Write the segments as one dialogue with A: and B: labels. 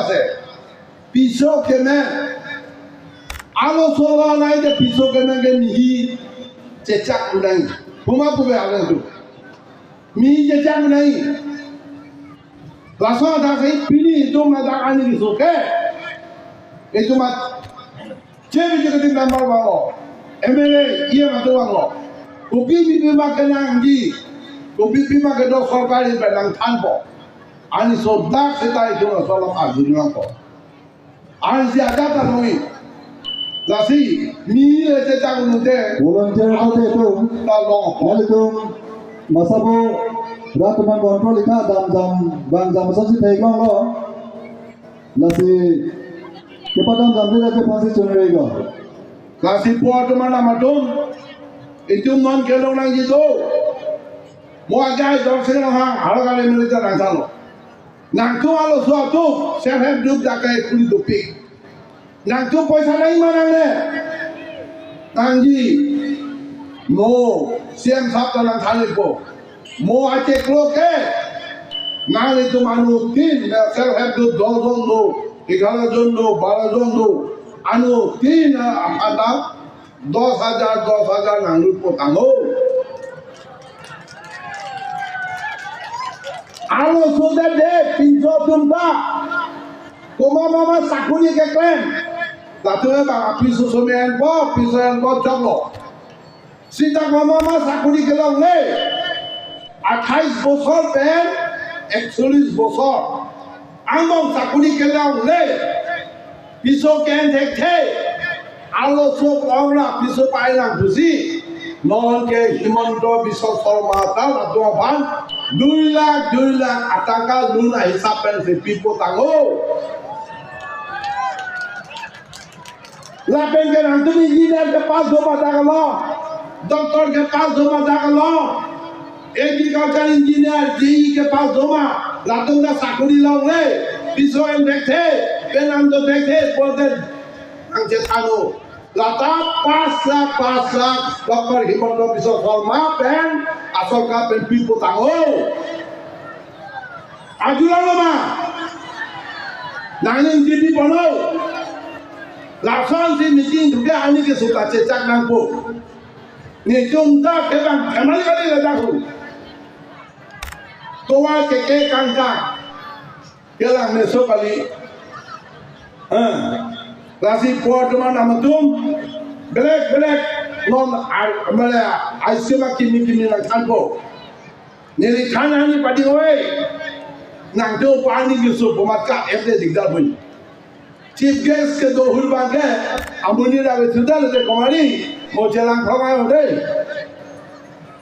A: আছে পিছক কেনে আলোচনা নাই যে পিছক কেনেকে মিহি চেচাক নাই হুমা পুবে আলো মিহি চেচাক নাই লাসা দাসে পিনি itu mata ani disoke itu mat cewek juga di nomor bawah MLA iya matu bawah kopi bibi makan anggi kopi bibi makan dok sorkari pedang tanpo ani sodak setai itu solam agung nangko ani siapa tanoi lasi mi cetak nute
B: volunteer kote itu Waalaikum masabo ratuman kontrol ika bang jam sasi thaiga lo lasi kepadam jam de pasi chunrega
A: lasi pot mana madon itu non kelong nang gitu mau aja dok sing hang halo kali militer nang salo nang tu alo suatu self help group jakai kuli dopi nang tu paisa nai mana ne tangji mo siam sabta nang thale po mo ache kloke nang itu manu tin self help group 10 জন lo 11 জন lo 12 জন lo anu tin ada 10,000 nang lupo tango alo sudah deh pinjau tumba koma mama sakuni ke klan Tatunya bang pisu somean po joglo sita mama sakuni ke long le 28 বছর পেন 41 বছর আমং sakuni ke long le pisu ken thekhe alo sok ongla pisu pailang busi non ke himanto biswa sarma ta latwan 2 lakh ataka luna hisaben se pipo tango लापेन के अंत इंजीनियर के पास जमा दागलो डॉक्टर के पास जमा दागलो एग्रीकल्चर इंजीनियर जेई के पास जमा लातुंगा साकुरी लंगले पिसोएन देखते पेनांदो देखते पोदन अंचे थानो लाता 5 लाख डॉक्टर हिमंतो बिसो शर्मा पेन असल का पेन पिपो तांगो आजुला मा नांगिन जीबी बनो लासन से मीटिंग दुगे आनी के सुका चेचाक नांगपो ने जोंता केबां केमाल गाली लदाखु तोवा के कांका केलां ने सोकाली लासी पोर्टमा नामतुम ब्लैक नॉन मले आइसेमा किमी ना खानपो नेली खानानि पाटी होय नांगतो पानी के सो बमाका एते दिगदार बनि Chief guest ke do hulba ke amuni ra sudal de komari mo chelang phama ode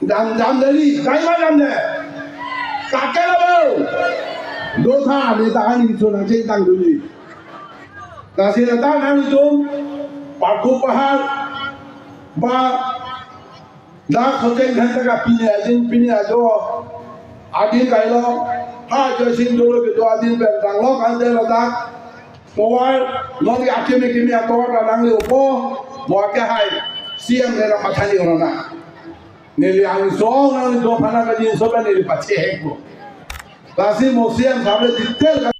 A: dam dari kai ma dam de kakela bo do tha ni ta ni so na chei tang duli ta si na ta na ni tum paku pahar ba da khoten ghan ta ka pini ajo adin kai lo ha jo sin do ke do adin pe dang lo kan de lo da Mawar, non di akhir kimi atau orang le opo, mau ke hai, siam nera mathani orang na, neli angin song neli do phana kaji soba neli pace heko, lasi mo siam sampai detail